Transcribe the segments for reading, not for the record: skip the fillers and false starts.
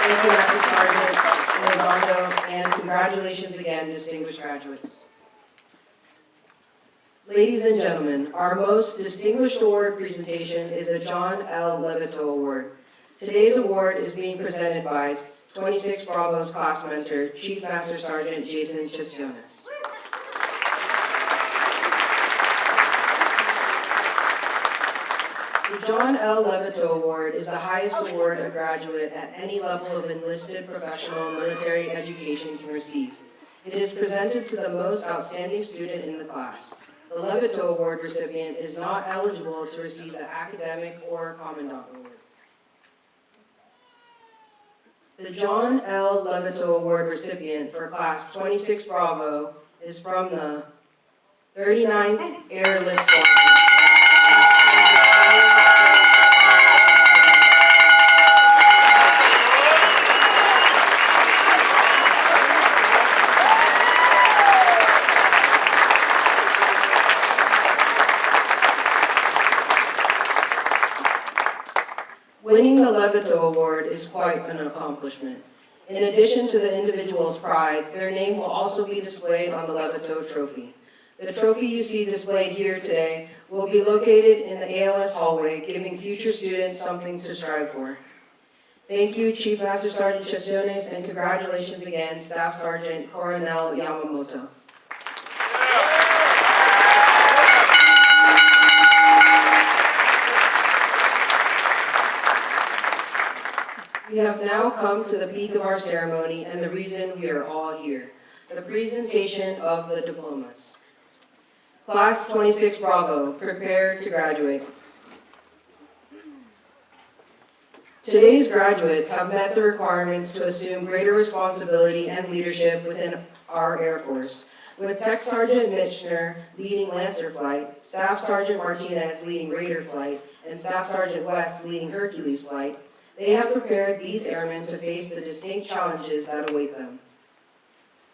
Thank you, Master Sergeant Elizondo, and congratulations again, distinguished graduates. Ladies and gentlemen, our most distinguished award presentation is the John L. Levito Award. Today's award is being presented by 26 Bravo's class mentor, Chief Master Sergeant Jason Chisiones. The John L. Levito Award is the highest award a graduate at any level of enlisted professional military education can receive. It is presented to the most outstanding student in the class. The Levito Award recipient is not eligible to receive the academic or Commandant Award. The John L. Levito Award recipient for Class 26 Bravo is from the 39th Airlift Squadron. Winning the Levito Award is quite an accomplishment. In addition to the individual's pride, their name will also be displayed on the Levito Trophy. The trophy you see displayed here today will be located in the ALS hallway, giving future students something to strive for. Thank you, Chief Master Sergeant Chisiones, and congratulations again, Staff Sergeant Coronel Yamamoto. We have now come to the peak of our ceremony and the reason we are all here, the presentation of the diplomas. Class 26 Bravo, prepare to graduate. Today's graduates have met the requirements to assume greater responsibility and leadership within our Air Force. With Tech Sergeant Michener leading Lancer Flight, Staff Sergeant Martinez leading Raider Flight, and Staff Sergeant West leading Hercules Flight, they have prepared these airmen to face the distinct challenges that await them.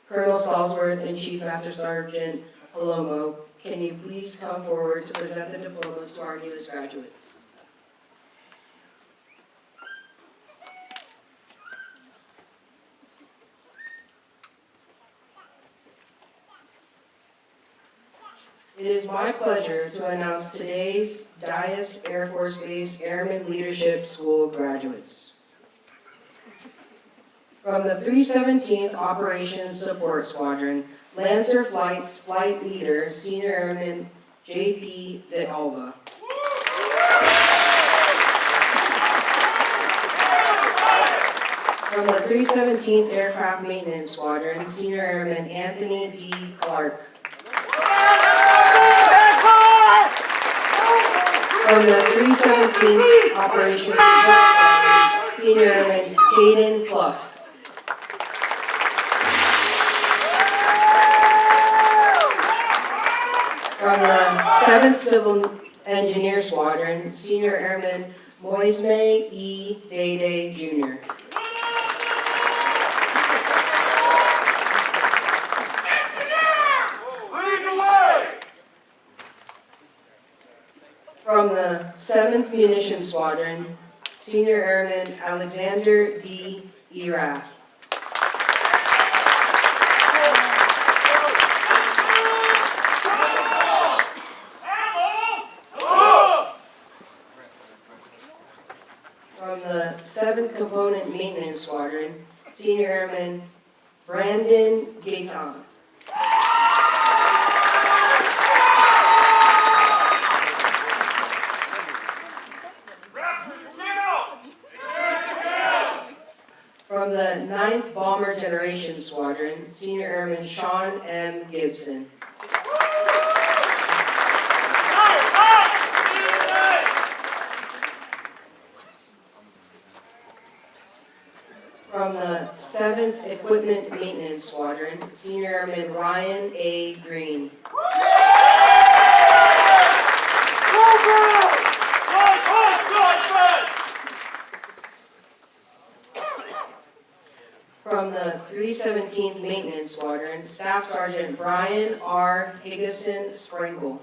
Colonel Stallsworth and Chief Master Sergeant Palomo, can you please come forward to present the diplomas to our newest graduates? It is my pleasure to announce today's Dyess Air Force Base Airman Leadership School graduates. From the 317th Operations Support Squadron, Lancer Flight's Flight Leader, Senior Airman J.P. De Alva. From the 317th Aircraft Maintenance Squadron, Senior Airman Anthony D. Clark. From the 317th Operations Support Squadron, Senior Airman Caden Clough. From the 7th Civil Engineer Squadron, Senior Airman Moisme E. Day Jr. From the 7th Munitions Squadron, Senior Airman Alexander D. Erath. From the 7th Component Maintenance Squadron, Senior Airman Brandon Gaetan. From the 9th Bomber Generation Squadron, Senior Airman Sean M. Gibson. From the 7th Equipment Maintenance Squadron, Senior Airman Ryan A. Green. From the 317th Maintenance Squadron, Staff Sergeant Brian R. Higgison Sprinkle.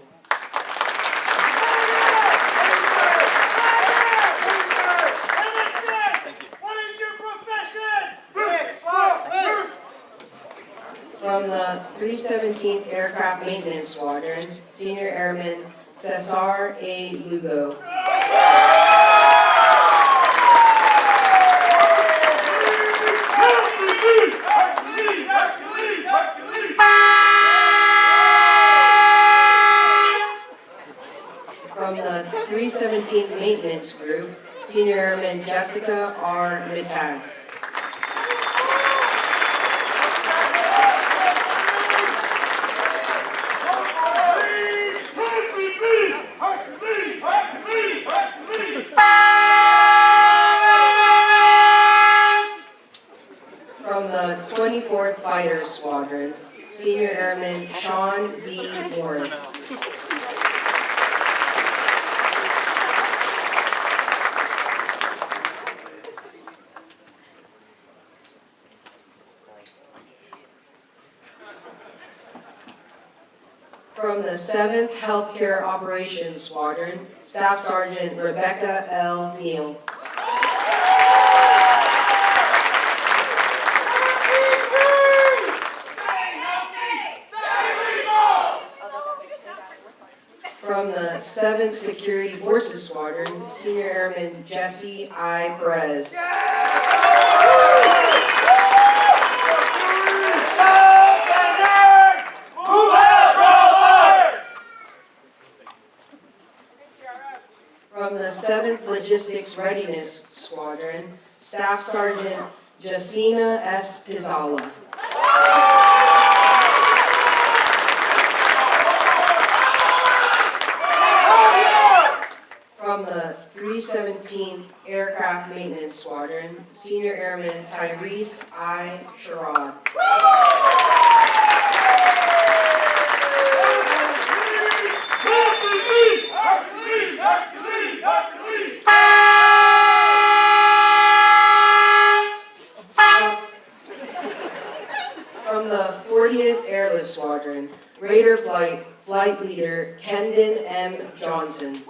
What is your profession? From the 317th Aircraft Maintenance Squadron, Senior Airman Cesar A. Lugo. From the 317th Maintenance Group, Senior Airman Jessica R. Mittag. From the 24th Fighter Squadron, Senior Airman Sean D. Morris. From the 7th Healthcare Operations Squadron, Staff Sergeant Rebecca L. Neal. From the 7th Security Forces Squadron, Senior Airman Jesse I. Perez. From the 7th Logistics Readiness Squadron, Staff Sergeant Jacina S. Pizzala. From the 317th Aircraft Maintenance Squadron, Senior Airman Tyrese I. Sherrod. From the 40th Airlift Squadron, Raider Flight Leader Kendon M. Johnson.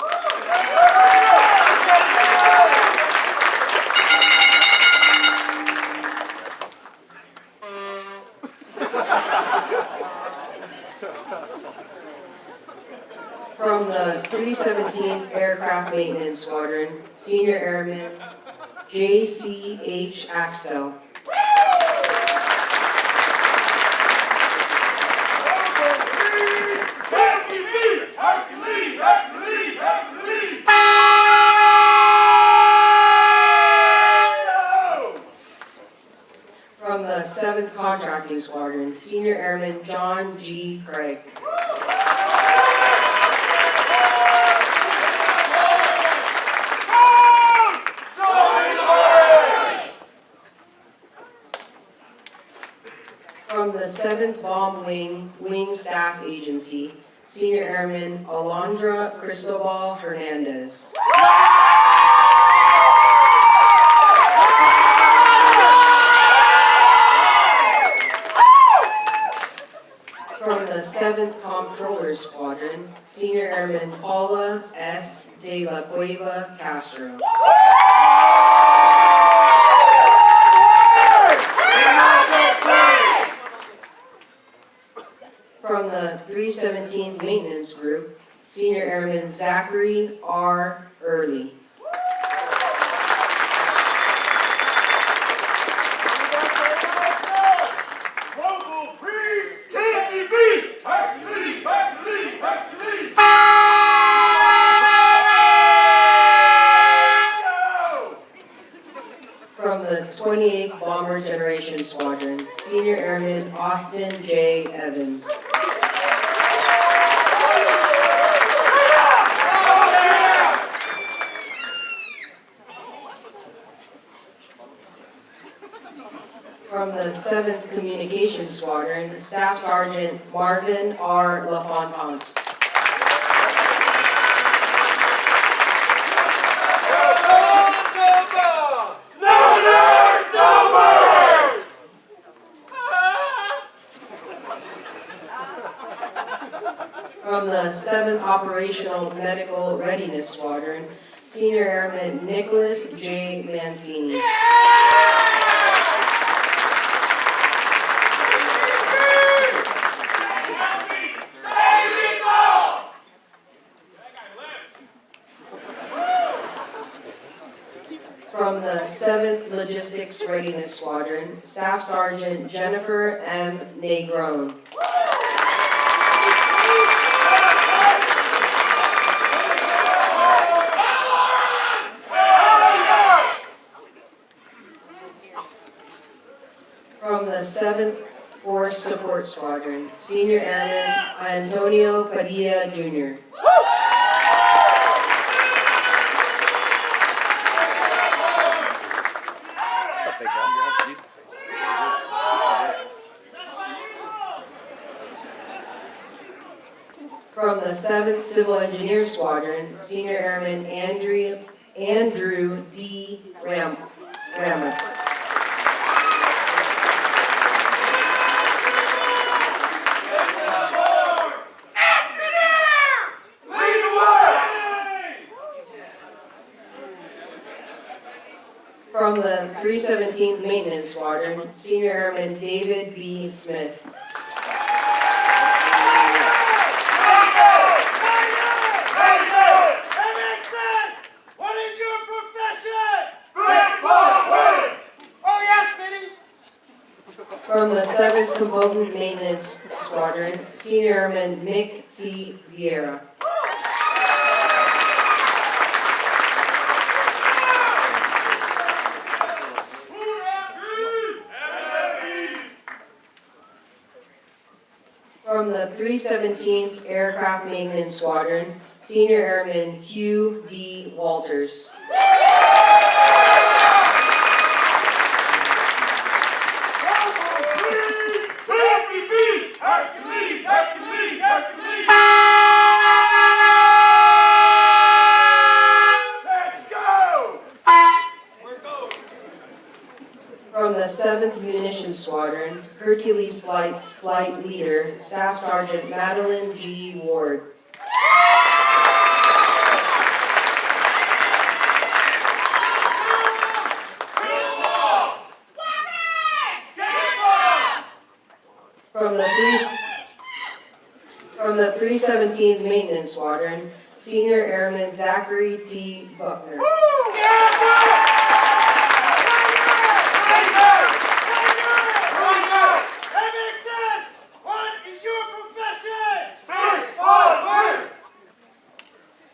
From the 317th Aircraft Maintenance Squadron, Senior Airman J.C.H. Axtell. From the 7th Contracting Squadron, Senior Airman John G. Craig. From the 7th Bomb Wing Staff Agency, Senior Airman Alondra Cristobal Hernandez. From the 7th Comptroller Squadron, Senior Airman Paula S. de la Cueva Castro. From the 317th Maintenance Group, Senior Airman Zachary R. Early. From the 28th Bomber Generation Squadron, Senior Airman Austin J. Evans. From the 7th Communications Squadron, Staff Sergeant Marvin R. LaFontant. From the 7th Operational Medical Readiness Squadron, Senior Airman Nicholas J. Mancini. the 7th Logistics Readiness Squadron, Staff Sergeant Jennifer M. Negron. From the 7th Force Support Squadron, Senior Airman Antonio Padilla, Jr. From the 7th Civil Engineer Squadron, Senior Airman Andrew D. Rammer. From the 317th Maintenance Squadron, Senior Airman David B. Smith. What is your profession? Oh yes, Smitty! From the 7th Component Maintenance Squadron, Senior Airman Mick C. Vieira. From the 317th Aircraft Maintenance Squadron, Senior Airman Hugh D. Walters. From the 7th Munitions Squadron, Hercules Flight's flight leader, Staff Sergeant Madeline G. Ward. From the 317th Maintenance Squadron, Senior Airman Zachary T. Buckner.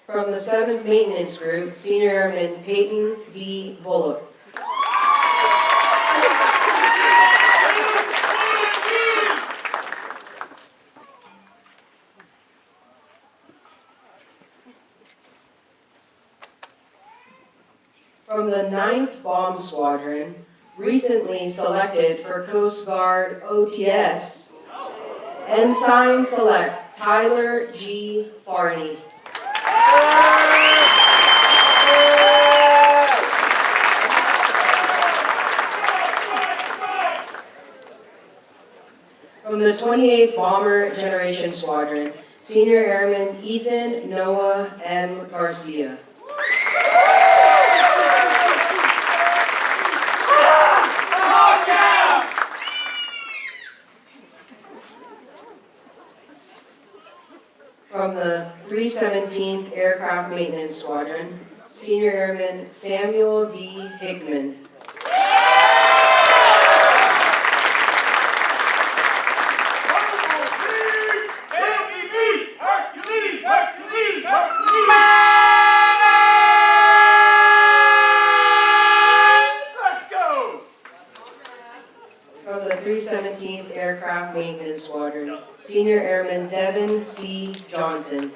From the 7th Maintenance Group, Senior Airman Peyton D. Bullock. From the 9th Bomb Squadron, recently selected for Coast Guard OTS, Ensign Select Tyler G. Farney. From the 28th Bomber Generation Squadron, Senior Airman Ethan Noah M. Garcia. From the 317th Aircraft Maintenance Squadron, Senior Airman Samuel D. Hickman. From the 317th Aircraft Maintenance Squadron, Senior Airman Devin C. Johnson.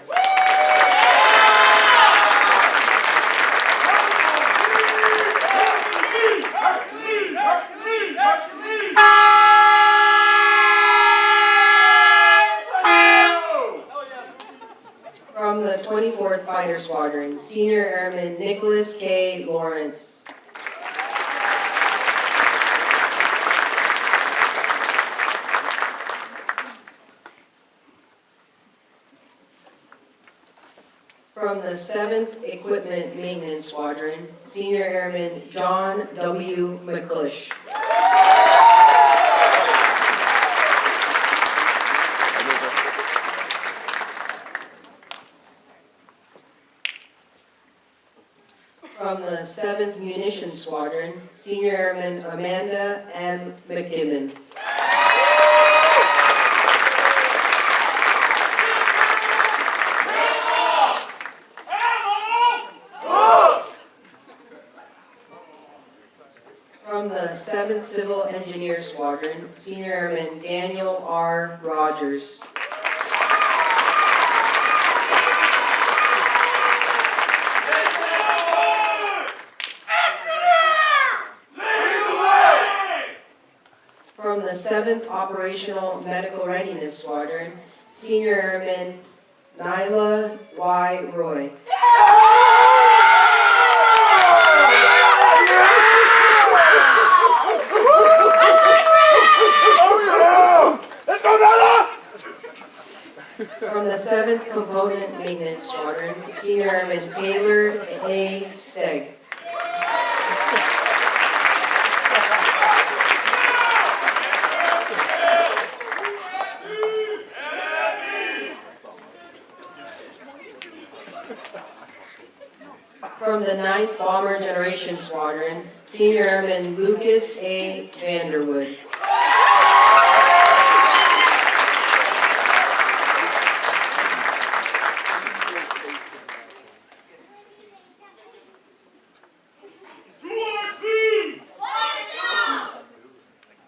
From the 24th Fighter Squadron, Senior Airman Nicholas K. Lawrence. From the 7th Equipment Maintenance Squadron, Senior Airman John W. McClish. From the 7th 7th Munitions Squadron, Senior Airman Amanda M. McKibben. From the 7th Civil Engineer Squadron, Senior Airman Daniel R. Rogers. From the 7th Operational Medical Readiness Squadron, Senior Airman Nyla Y. Roy. From the 7th Component Maintenance Squadron, Senior Airman Taylor A. Stegg. From the 9th Bomber Generation Squadron, Senior Airman Lucas A. Vanderwood.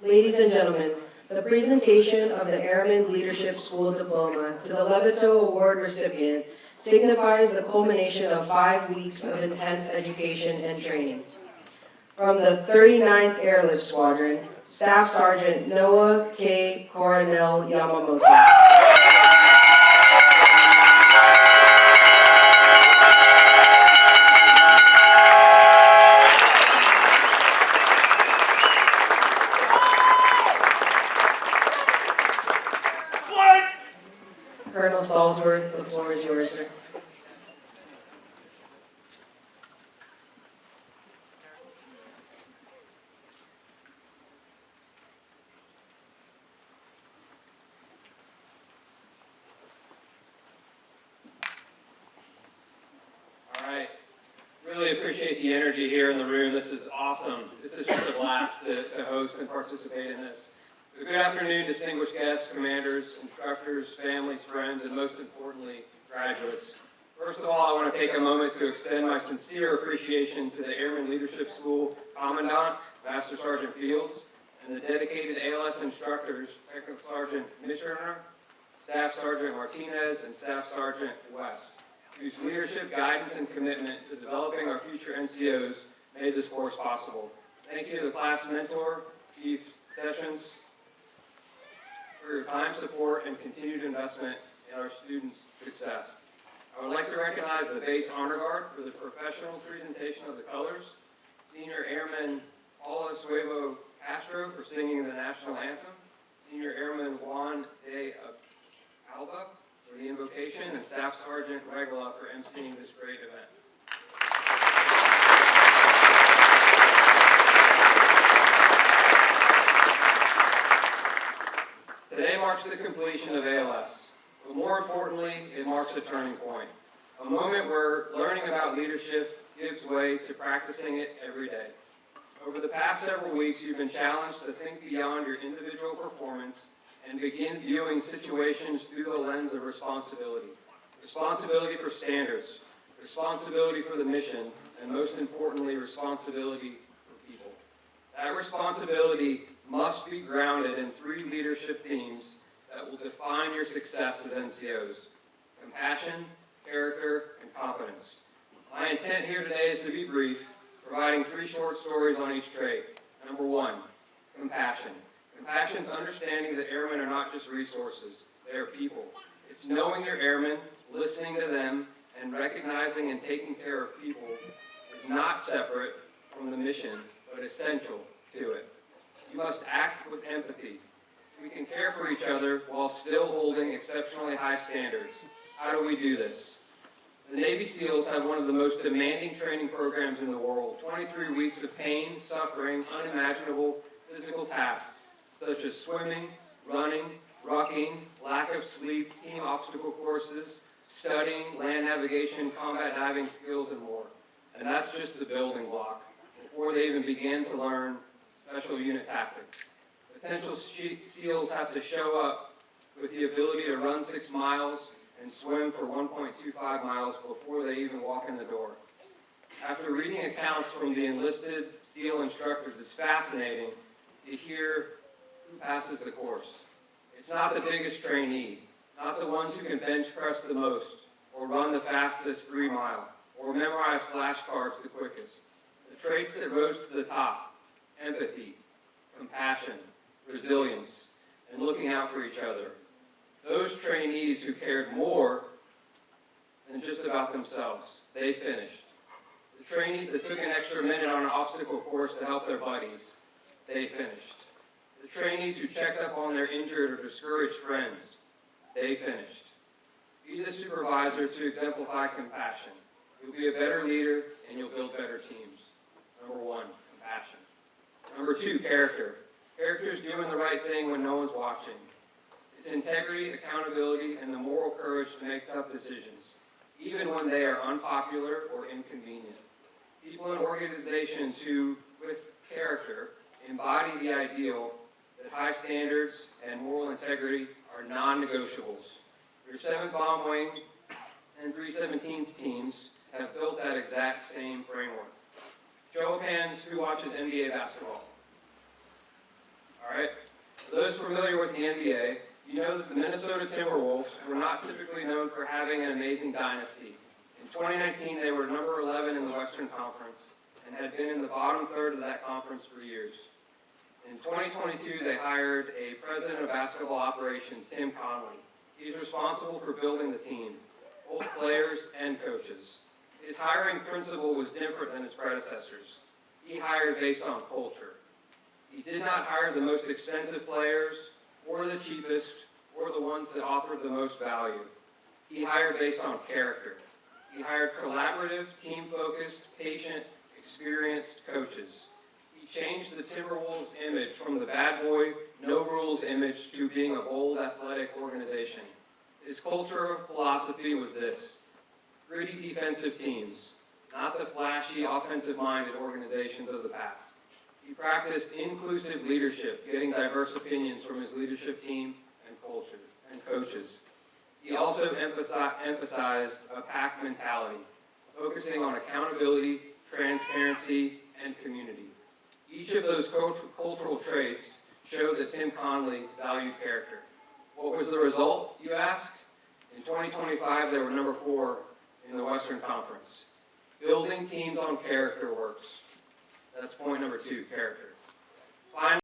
Ladies and gentlemen, the presentation of the Airman Leadership School Diploma to the Levitou Award recipient signifies the culmination of 5 weeks of intense education and training. From the 39th Airlift Squadron, Staff Sergeant Noah K. Coronel Yamamoto. Colonel Stallsworth, the floor is yours, sir. All right. Really appreciate the energy here in the room. This is awesome. This is just a blast to host and participate in this. Good afternoon, distinguished guests, commanders, instructors, families, friends, and most importantly, graduates. First of all, I want to take a moment to extend my sincere appreciation to the Airman Leadership School Commandant, Master Sergeant Fields, and the dedicated ALS instructors, Technical Sergeant Missioner, Staff Sergeant Martinez, and Staff Sergeant West, whose leadership, guidance, and commitment to developing our future NCOs made this course possible. Thank you to the class mentor, Chief Sessions, for your time, support, and continued investment in our students' success. I would like to recognize the Base Honor Guard for the professional presentation of the colors, Senior Airman Paula Suevo Castro for singing the national anthem, Senior Airman Juan de Alba for the invocation, and Staff Sergeant Regula for emceeing this great event. Today marks the completion of ALS, but more importantly, it marks a turning point, a moment where learning about leadership gives way to practicing it every day. Over the past several weeks, you've been challenged to think beyond your individual performance and begin viewing situations through the lens of responsibility. Responsibility for standards, responsibility for the mission, and most importantly, responsibility for people. That responsibility must be grounded in 3 leadership themes that will define your success as NCOs: compassion, character, and competence. My intent here today is to be brief, providing 3 short stories on each trait. Number 1, compassion. Compassion is understanding that airmen are not just resources, they are people. It's knowing your airmen, listening to them, and recognizing and taking care of people is not separate from the mission, but essential to it. You must act with empathy. We can care for each other while still holding exceptionally high standards. How do we do this? The Navy SEALs have one of the most demanding training programs in the world. 23 weeks of pain, suffering, unimaginable physical tasks, such as swimming, running, rucking, lack of sleep, team obstacle courses, studying, land navigation, combat diving skills, and more. and that's just the building block, before they even begin to learn special unit tactics. Potential SEALs have to show up with the ability to run 6 miles and swim for 1.25 miles before they even walk in the door. After reading accounts from the enlisted SEAL instructors, it's fascinating to hear who passes the course. It's not the biggest trainee, not the ones who can bench press the most, or run the fastest 3 mile, or memorize flashcards the quickest. The traits that rose to the top: empathy, compassion, resilience, and looking out for each other. Those trainees who cared more than just about themselves, they finished. The trainees that took an extra minute on an obstacle course to help their buddies, they finished. The trainees who checked up on their injured or discouraged friends, they finished. Be the supervisor to exemplify compassion. You'll be a better leader and you'll build better teams. Number 1, compassion. Number 2, character. Character is doing the right thing when no one's watching. It's integrity, accountability, and the moral courage to make tough decisions, even when they are unpopular or inconvenient. People in organizations who, with character, embody the ideal that high standards and moral integrity are non-negotiables. Your 7th Bomb Wing and 317th teams have built that exact same framework. Show of hands, who watches NBA basketball? All right. For those familiar with the NBA, you know that the Minnesota Timberwolves were not typically known for having an amazing dynasty. In 2019, they were number 11 in the Western Conference and had been in the bottom third of that conference for years. In 2022, they hired a president of basketball operations, Tim Connelly. He's responsible for building the team, both players and coaches. His hiring principle was different than his predecessors. He hired based on culture. He did not hire the most expensive players, or the cheapest, or the ones that offered the most value. He hired based on character. He hired collaborative, team-focused, patient, experienced coaches. He changed the Timberwolves image from the bad boy, no-rules image to being a bold, athletic organization. His cultural philosophy was this: gritty defensive teams, not the flashy, offensive-minded organizations of the past. He practiced inclusive leadership, getting diverse opinions from his leadership team and coaches. He also emphasized a pack mentality, focusing on accountability, transparency, and community. Each of those cultural traits showed that Tim Connelly valued character. What was the result, you ask? In 2025, they were number 4 in the Western Conference. Building teams on character works. That's point number 2, character. Finally,